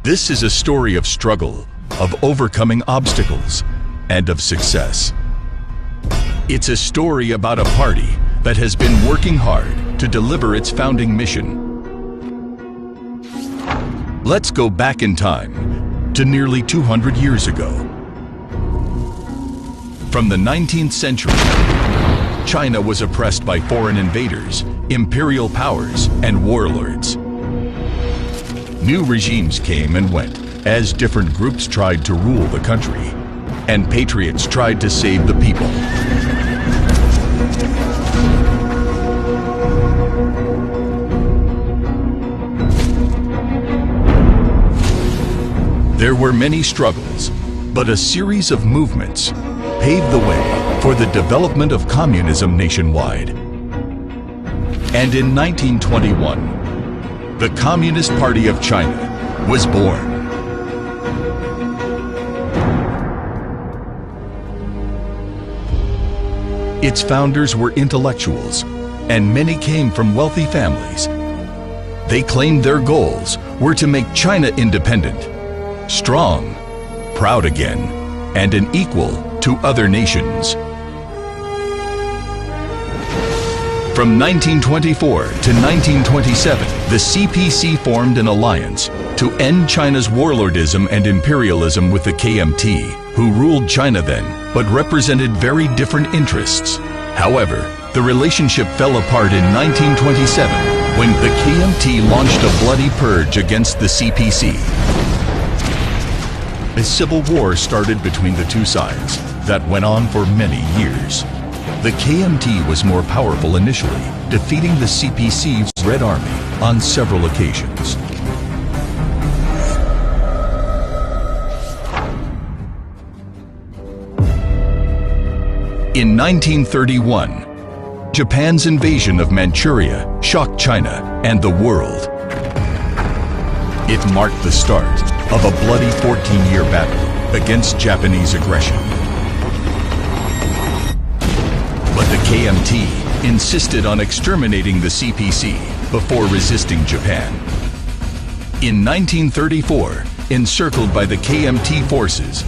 This is a story of struggle, of overcoming obstacles, and of success. It's a story about a party that has been working hard to deliver its founding mission. Let's go back in time to nearly 200 years ago. From the 19th century, China was oppressed by foreign invaders, imperial powers, and warlords. New regimes came and went as different groups tried to rule the country, and patriots tried to save the people. There were many struggles, but a series of movements paved the way for the development of communism nationwide. And in 1921, the Communist Party of China was born. Its founders were intellectuals, and many came from wealthy families. They claimed their goals were to make China independent, strong, proud again, and an equal to other nations. From 1924 to 1927, the CPC formed an alliance to end China's warlordism and imperialism with the KMT, who ruled China then, but represented very different interests. However, the relationship fell apart in 1927 when the KMT launched a bloody purge against the CPC. A civil war started between the two sides that went on for many years. The KMT was more powerful initially, defeating the CPC's Red Army on several occasions. In 1931, Japan's invasion of Manchuria shocked China and the world. It marked the start of a bloody 14-year battle against Japanese aggression. But the KMT insisted on exterminating the CPC before resisting Japan. In 1934, encircled by the KMT forces,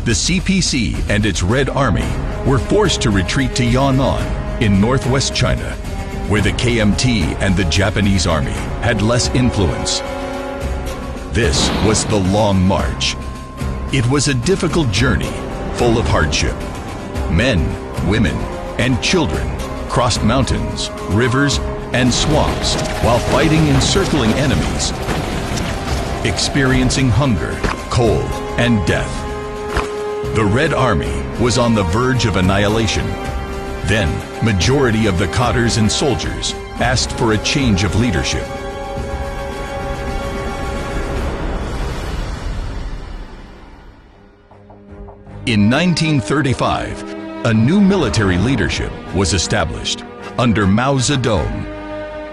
the CPC and its Red Army were forced to retreat to Yan'an in northwest China, where the KMT and the Japanese army had less influence. This was the Long March. It was a difficult journey, full of hardship. Men, women, and children crossed mountains, rivers, and swamps while fighting encircling enemies, experiencing hunger, cold, and death. The Red Army was on the verge of annihilation. Then, majority of the cadres and soldiers asked for a change of leadership. In 1935, a new military leadership was established under Mao Zedong,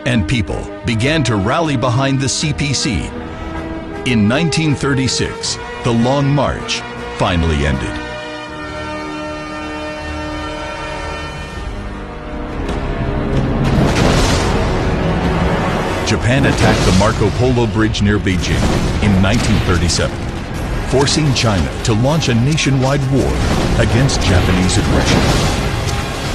and people began to rally behind the CPC. In 1936, the Long March finally ended. Japan attacked the Marco Polo Bridge near Beijing in 1937. Forcing China to launch a nationwide war against Japanese aggression.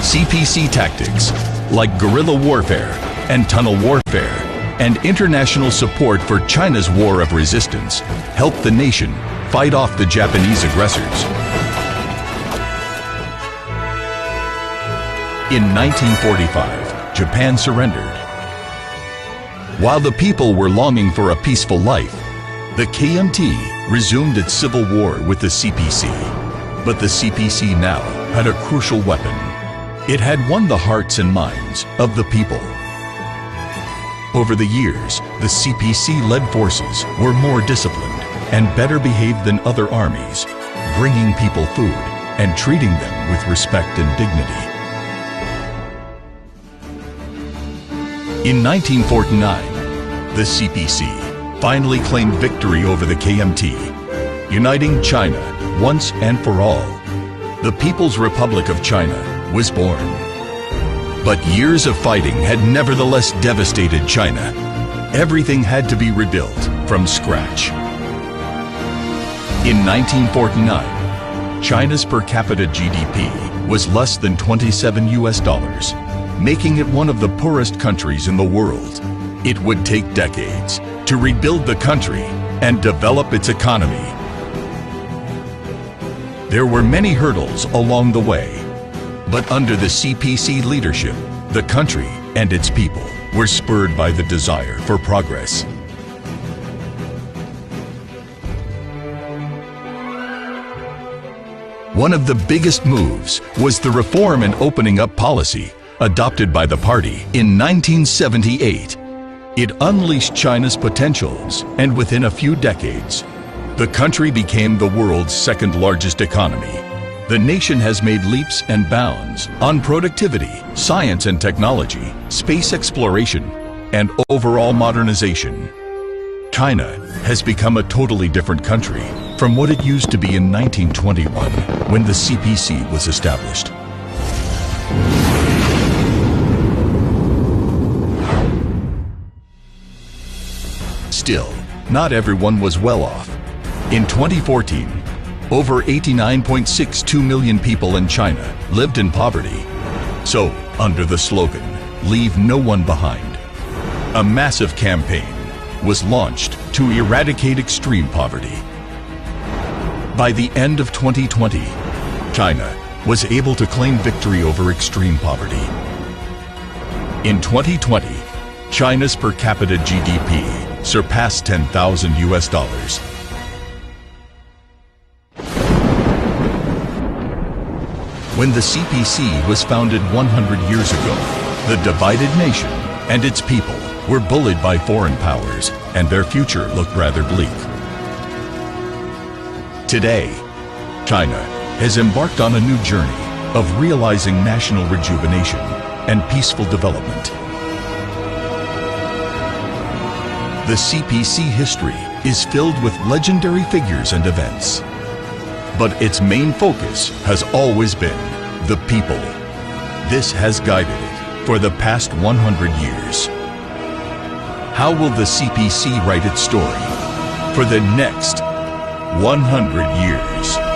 CPC tactics like guerrilla warfare and tunnel warfare and international support for China's war of resistance helped the nation fight off the Japanese aggressors. In 1945, Japan surrendered. While the people were longing for a peaceful life, the KMT resumed its civil war with the CPC. But the CPC now had a crucial weapon. It had won the hearts and minds of the people. Over the years, the CPC-led forces were more disciplined and better behaved than other armies, bringing people food and treating them with respect and dignity. In 1949, the CPC finally claimed victory over the KMT, uniting China once and for all. The People's Republic of China was born. But years of fighting had nevertheless devastated China. Everything had to be rebuilt from scratch. In 1949, China's per capita GDP was less than 27 US dollars, making it one of the poorest countries in the world. It would take decades to rebuild the country and develop its economy. There were many hurdles along the way, but under the CPC leadership, the country and its people were spurred by the desire for progress. One of the biggest moves was the reform and opening up policy adopted by the party in 1978. It unleashed China's potentials, and within a few decades, the country became the world's second largest economy. The nation has made leaps and bounds on productivity, science and technology, space exploration, and overall modernization. China has become a totally different country from what it used to be in 1921 when the CPC was established. Still, not everyone was well off. In 2014, over 89.62 million people in China lived in poverty. So, under the slogan, "Leave no one behind," a massive campaign was launched to eradicate extreme poverty. By the end of 2020, China was able to claim victory over extreme poverty. In 2020, China's per capita GDP surpassed 10,000 US dollars. When the CPC was founded 100 years ago, the divided nation and its people were bullied by foreign powers, and their future looked rather bleak. Today, China has embarked on a new journey of realizing national rejuvenation and peaceful development. The CPC history is filled with legendary figures and events. But its main focus has always been the people. This has guided it for the past 100 years. How will the CPC write its story for the next 100 years?